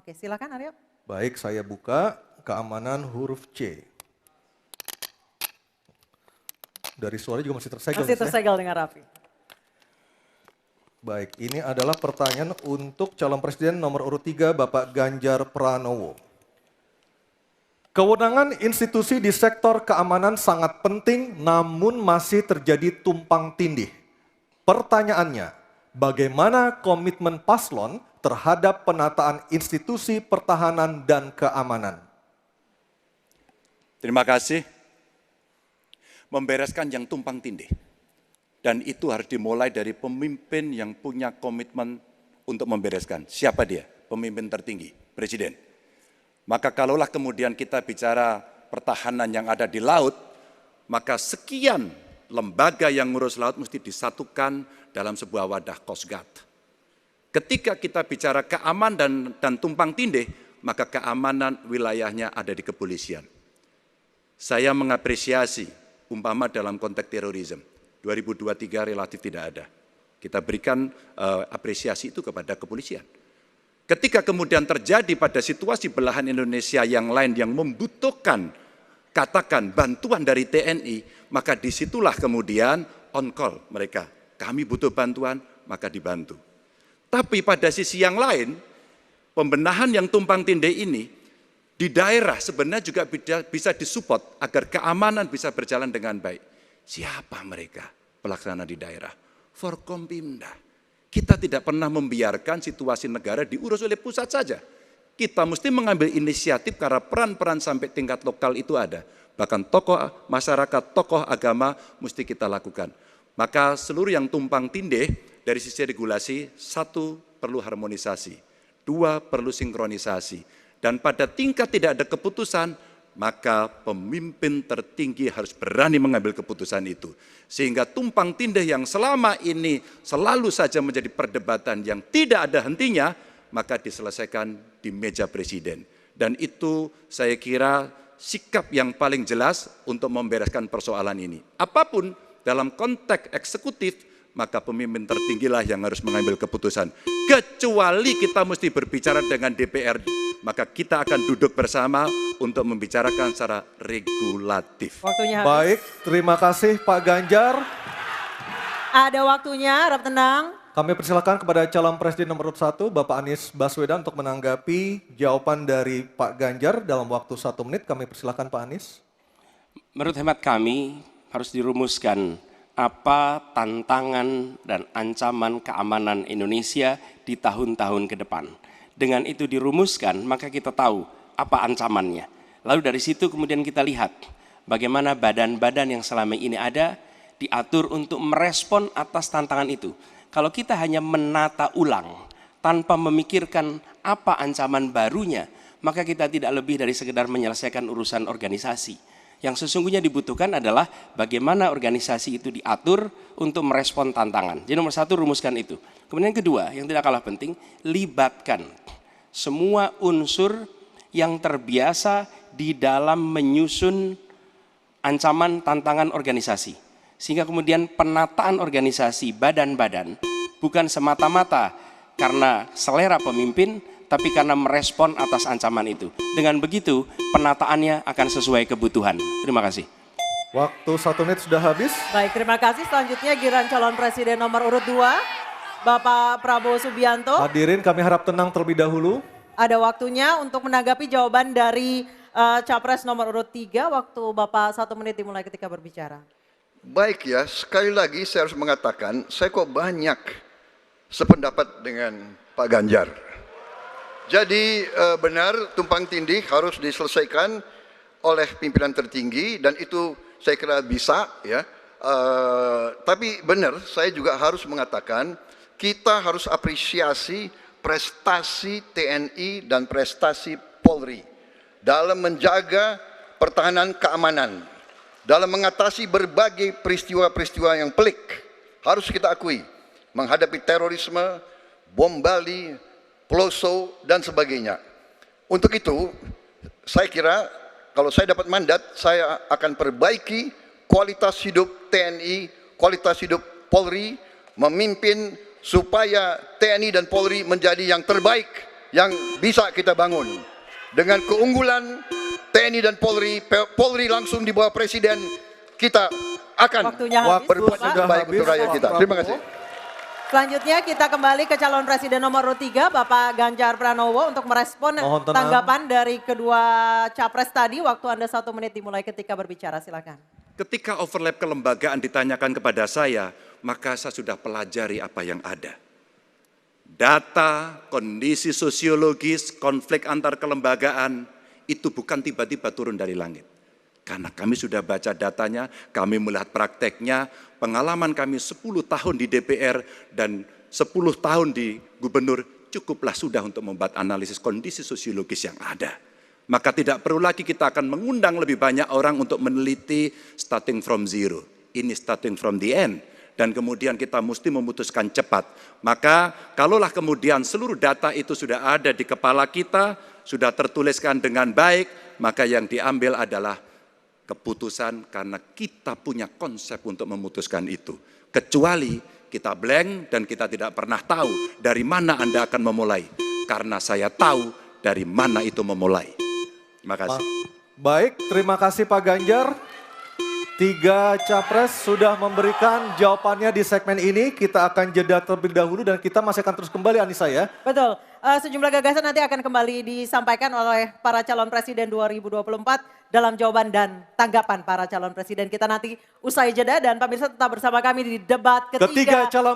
Oke, silakan Aryo. Baik, saya buka keamanan huruf C. Dari suara juga masih tersegel. Masih tersegel dengan rapi. Baik, ini adalah pertanyaan untuk calon presiden nomor urut 3 Bapak Ganjar Pranowo. Kewenangan institusi di sektor keamanan sangat penting namun masih terjadi tumpang tindih. Pertanyaannya, bagaimana komitmen paslon terhadap penataan institusi pertahanan dan keamanan? Terima kasih. Membereskan yang tumpang tindih. Dan itu harus dimulai dari pemimpin yang punya komitmen untuk membereskan. Siapa dia? Pemimpin tertinggi, Presiden. Maka kalaulah kemudian kita bicara pertahanan yang ada di laut, maka sekian lembaga yang ngurus laut mesti disatukan dalam sebuah wadah Coast Guard. Ketika kita bicara keamanan dan tumpang tindih, maka keamanan wilayahnya ada di kepolisian. Saya mengapresiasi umpama dalam konteks terorisme, 2023 relatif tidak ada. Kita berikan apresiasi itu kepada kepolisian. Ketika kemudian terjadi pada situasi belahan Indonesia yang lain yang membutuhkan, katakan bantuan dari TNI, maka disitulah kemudian on call mereka. Kami butuh bantuan, maka dibantu. Tapi pada sisi yang lain, pembenahan yang tumpang tindih ini, di daerah sebenarnya juga bisa disupport agar keamanan bisa berjalan dengan baik. Siapa mereka pelaksana di daerah? Forkompimda. Kita tidak pernah membiarkan situasi negara diurus oleh pusat saja. Kita mesti mengambil inisiatif karena peran-peran sampai tingkat lokal itu ada. Bahkan tokoh masyarakat, tokoh agama mesti kita lakukan. Maka seluruh yang tumpang tindih dari sisi regulasi, satu perlu harmonisasi, dua perlu sinkronisasi. Dan pada tingkat tidak ada keputusan, maka pemimpin tertinggi harus berani mengambil keputusan itu. Sehingga tumpang tindih yang selama ini selalu saja menjadi perdebatan yang tidak ada hentinya, maka diselesaikan di meja presiden. Dan itu saya kira sikap yang paling jelas untuk membereskan persoalan ini. Apapun dalam konteks eksekutif, maka pemimpin tertinggilah yang harus mengambil keputusan. Kecuali kita mesti berbicara dengan DPR, maka kita akan duduk bersama untuk membicarakan secara regulatif. Waktunya habis. Baik, terima kasih Pak Ganjar. Ada waktunya, harap tenang. Kami persilakan kepada calon presiden nomor urut 1 Bapak Anies Baswedan untuk menanggapi jawaban dari Pak Ganjar dalam waktu 1 menit. Kami persilakan Pak Anies. Menurut hemat kami harus dirumuskan apa tantangan dan ancaman keamanan Indonesia di tahun-tahun ke depan. Dengan itu dirumuskan, maka kita tahu apa ancamannya. Lalu dari situ kemudian kita lihat bagaimana badan-badan yang selama ini ada diatur untuk merespon atas tantangan itu. Kalau kita hanya menata ulang tanpa memikirkan apa ancaman barunya, maka kita tidak lebih dari sekedar menyelesaikan urusan organisasi. Yang sesungguhnya dibutuhkan adalah bagaimana organisasi itu diatur untuk merespon tantangan. Jadi nomor 1 rumuskan itu. Kemudian yang kedua, yang tidak kalah penting, libatkan semua unsur yang terbiasa di dalam menyusun ancaman tantangan organisasi. Sehingga kemudian penataan organisasi badan-badan bukan semata-mata karena selera pemimpin, tapi karena merespon atas ancaman itu. Dengan begitu, penataannya akan sesuai kebutuhan. Terima kasih. Waktu 1 menit sudah habis. Baik, terima kasih. Selanjutnya giliran calon presiden nomor urut 2, Bapak Prabowo Subianto. Hadirin kami harap tenang terlebih dahulu. Ada waktunya untuk menanggapi jawaban dari Capres nomor urut 3. Waktu Bapak 1 menit dimulai ketika berbicara. Baik ya, sekali lagi saya harus mengatakan, saya kok banyak sependapat dengan Pak Ganjar. Jadi benar tumpang tindih harus diselesaikan oleh pimpinan tertinggi dan itu saya kira bisa ya. Tapi benar saya juga harus mengatakan kita harus apresiasi prestasi TNI dan prestasi Polri dalam menjaga pertahanan keamanan, dalam mengatasi berbagai peristiwa-peristiwa yang pelik. Harus kita akui, menghadapi terorisme, bom Bali, Peloso, dan sebagainya. Untuk itu, saya kira kalau saya dapat mandat, saya akan perbaiki kualitas hidup TNI, kualitas hidup Polri, memimpin supaya TNI dan Polri menjadi yang terbaik yang bisa kita bangun. Dengan keunggulan TNI dan Polri, Polri langsung di bawah Presiden, kita akan Waktunya habis, berbuat Bapak. yang baik untuk rakyat kita. Terima kasih. Selanjutnya kita kembali ke calon presiden nomor urut 3, Bapak Ganjar Pranowo untuk merespon Mohon tenang. tanggapan dari kedua capres tadi. Waktu Anda 1 menit dimulai ketika berbicara, silakan. Ketika overlap kelembagaan ditanyakan kepada saya, maka saya sudah pelajari apa yang ada. Data, kondisi sosiologis, konflik antar kelembagaan, itu bukan tiba-tiba turun dari langit. Karena kami sudah baca datanya, kami melihat prakteknya, pengalaman kami 10 tahun di DPR dan 10 tahun di gubernur, cukuplah sudah untuk membuat analisis kondisi sosiologis yang ada. Maka tidak perlu lagi kita akan mengundang lebih banyak orang untuk meneliti starting from zero. Ini starting from the end. Dan kemudian kita mesti memutuskan cepat. Maka kalaulah kemudian seluruh data itu sudah ada di kepala kita, sudah tertuliskan dengan baik, maka yang diambil adalah keputusan karena kita punya konsep untuk memutuskan itu. Kecuali kita blank dan kita tidak pernah tahu dari mana Anda akan memulai. Karena saya tahu dari mana itu memulai. Terima kasih. Baik, terima kasih Pak Ganjar. 3 capres sudah memberikan jawabannya di segmen ini. Kita akan jeda terlebih dahulu dan kita masih akan terus kembali, Anissa ya. Betul, sejumlah gagasan nanti akan kembali disampaikan oleh para calon presiden 2024 dalam jawaban dan tanggapan para calon presiden kita nanti usai jeda. Dan pemirsa tetap bersama kami di debat Ketiga calon